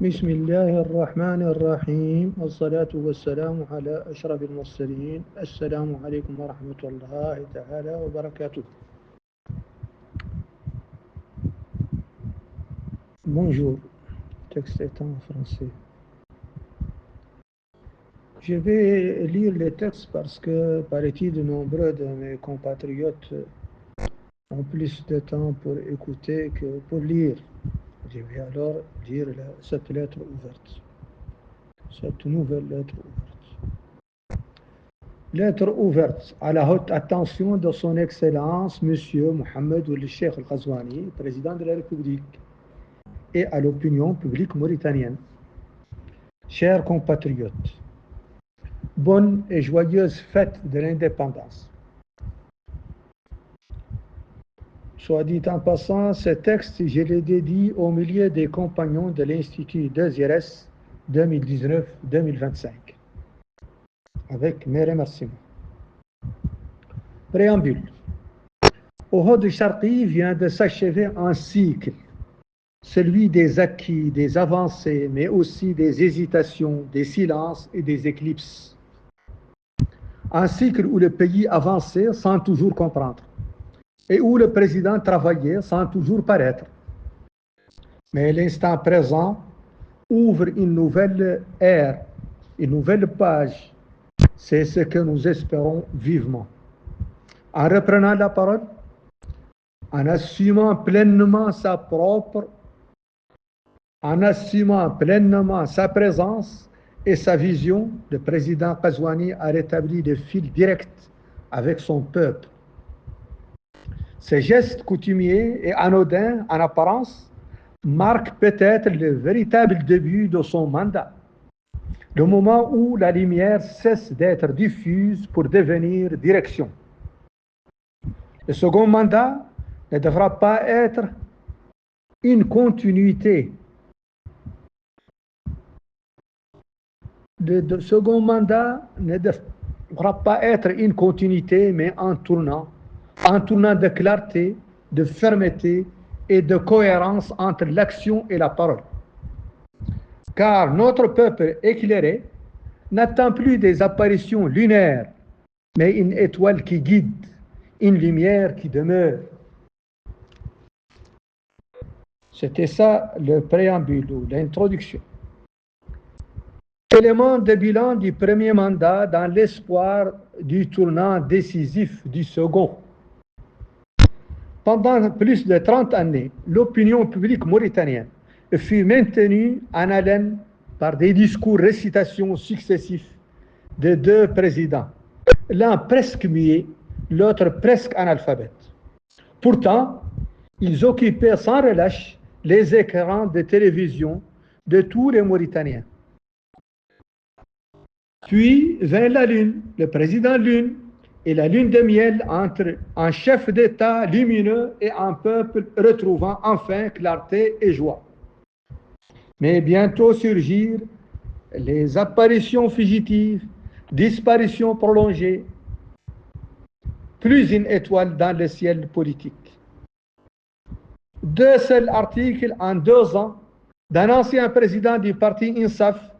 بسم الله الرحمن الرحيم والصلاة والسلام على أشرف المرسلين. السلام عليكم ورحمة الله تعالى وبركاته. Bonjour, le texte est en français. Je vais lire le texte parce que, paraît-il, de nombreux de mes compatriotes ont plus de temps pour écouter que pour lire. Je vais alors lire cette lettre ouverte, cette nouvelle lettre ouverte. Lettre ouverte à la haute attention de son Excellence Monsieur Mohamed Ould Cheikh Al Ghazouani, président de la République, et à l'opinion publique mauritanienne. Chers compatriotes, bonne et joyeuse fête de l'indépendance. Soit dit en passant, ce texte, je le dédie au milieu des compagnons de l'Institut 2IRS 2019-2025, avec mes remerciements. Préambule. Ohod Sharqi vient de s'achever un cycle, celui des acquis, des avancées, mais aussi des hésitations, des silences et des éclipses. Un cycle où le pays avançait sans toujours comprendre, et où le président travaillait sans toujours paraître. Mais l'instant présent ouvre une nouvelle ère, une nouvelle page. C'est ce que nous espérons vivement. En reprenant la parole, en assumant pleinement sa présence et sa vision, le président Ghazouani a rétabli le fil direct avec son peuple. Ces gestes coutumiers et anodins en apparence marquent peut-être le véritable début de son mandat, le moment où la lumière cesse d'être diffuse pour devenir direction. Le second mandat ne devra pas être une continuité. Le second mandat ne devra pas être une continuité, mais un tournant de clarté, de fermeté et de cohérence entre l'action et la parole. Car notre peuple éclairé n'attend plus des apparitions lunaires, mais une étoile qui guide, une lumière qui demeure. C'était ça le préambule ou l'introduction. Élément de bilan du premier mandat dans l'espoir du tournant décisif du second. Pendant plus de 30 années, l'opinion publique mauritanienne fut maintenue en haleine par des discours récitations successifs de deux présidents, l'un presque muet, l'autre presque analphabète. Pourtant, ils occupaient sans relâche les écrans de télévision de tous les Mauritaniens. Puis vint la lune, le président lune, et la lune de miel entre un chef d'État lumineux et un peuple retrouvant enfin clarté et joie. Mais bientôt surgirent les apparitions fugitives, disparitions prolongées, plus une étoile dans le ciel politique. Deux seuls articles en 2 ans d'un ancien président du parti INSAF,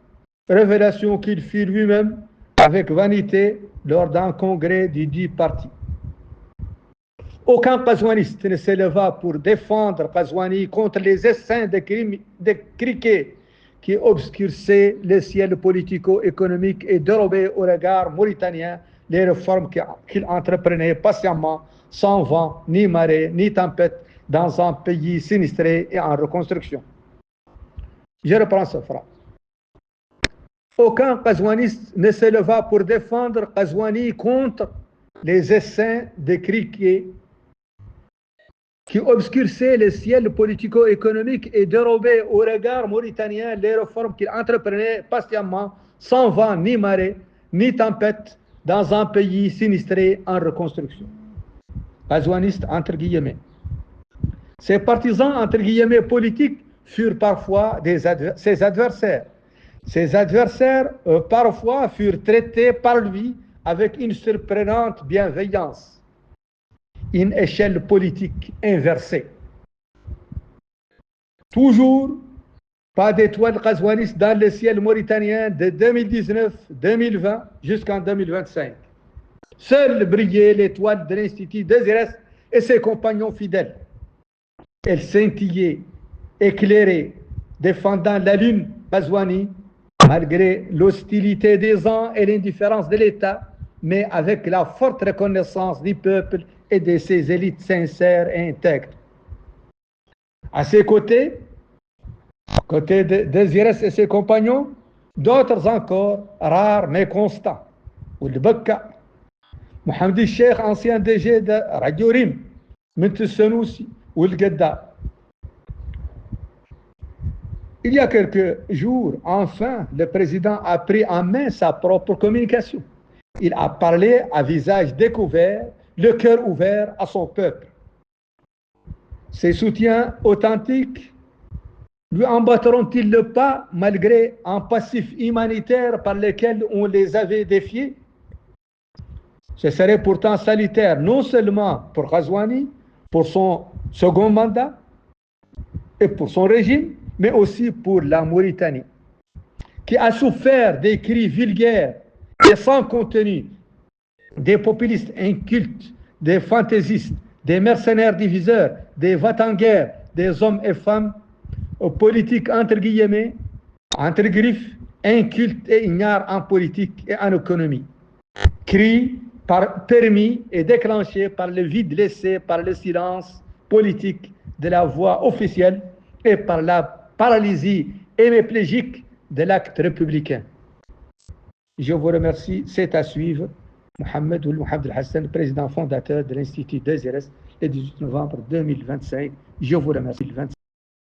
révélation qu'il fit lui-même avec vanité lors d'un congrès du dit parti. Aucun Ghazouaniste ne s'éleva pour défendre Ghazouani contre les essaims de criquets qui obscurcissaient le ciel politico-économique et dérobaient au regard mauritanien les réformes qu'il entreprenait patiemment, sans vent, ni marée, ni tempête, dans un pays sinistré et en reconstruction. Je reprends cette phrase. Aucun Ghazouaniste ne se leva pour défendre Ghazouani contre les essaims de criquets qui obscurcissaient le ciel politico-économique et dérobaient au regard mauritanien les réformes qu'il entreprenait patiemment, sans vent, ni marée, ni tempête, dans un pays sinistré en reconstruction. Ghazouaniste entre guillemets. Ses partisans entre guillemets politiques furent parfois ses adversaires. Ses adversaires, parfois, furent traités par lui avec une surprenante bienveillance, une échelle politique inversée. Toujours Pas d'étoiles qazouanistes dans le ciel mauritanien de 2019-2020 jusqu'en 2025. Seule brillait l'étoile de l'Institut Désirès et ses compagnons fidèles. Elle scintillait, éclairée, défendant la lune qazouani, malgré l'hostilité des uns et l'indifférence de l'État, mais avec la forte reconnaissance du peuple et de ses élites sincères et intègres. À ses côtés de Désirès et ses compagnons, d'autres encore, rares mais constants. Oulbekka, Mohamed Cheikh, ancien DG de Radio Rim, Mint Senoussi, Oulgedda. Il y a quelques jours, enfin, le président a pris en main sa propre communication. Il a parlé à visage découvert, le cœur ouvert à son peuple. Ses soutiens authentiques lui emboîteront-ils le pas malgré un passif humanitaire par lequel on les avait défiés? Ce serait pourtant salutaire non seulement pour Ghazouani, pour son second mandat et pour son régime, mais aussi pour la Mauritanie, qui a souffert des cris vulgaires et sans contenu, des populistes incultes, des fantaisistes, des mercenaires diviseurs, des va-t-en-guerre, des hommes et femmes politiques entre guillemets, entre griffes, incultes et ignares en politique et en économie. Cris permis et déclenchés par le vide laissé par le silence politique de la voix officielle et par la paralysie hémiplégique de l'acte républicain. Je vous remercie. C'est à suivre. Mohamed Al-Hassan, président fondateur de l'Institut Désirès, le 18 novembre 2025. Je vous remercie.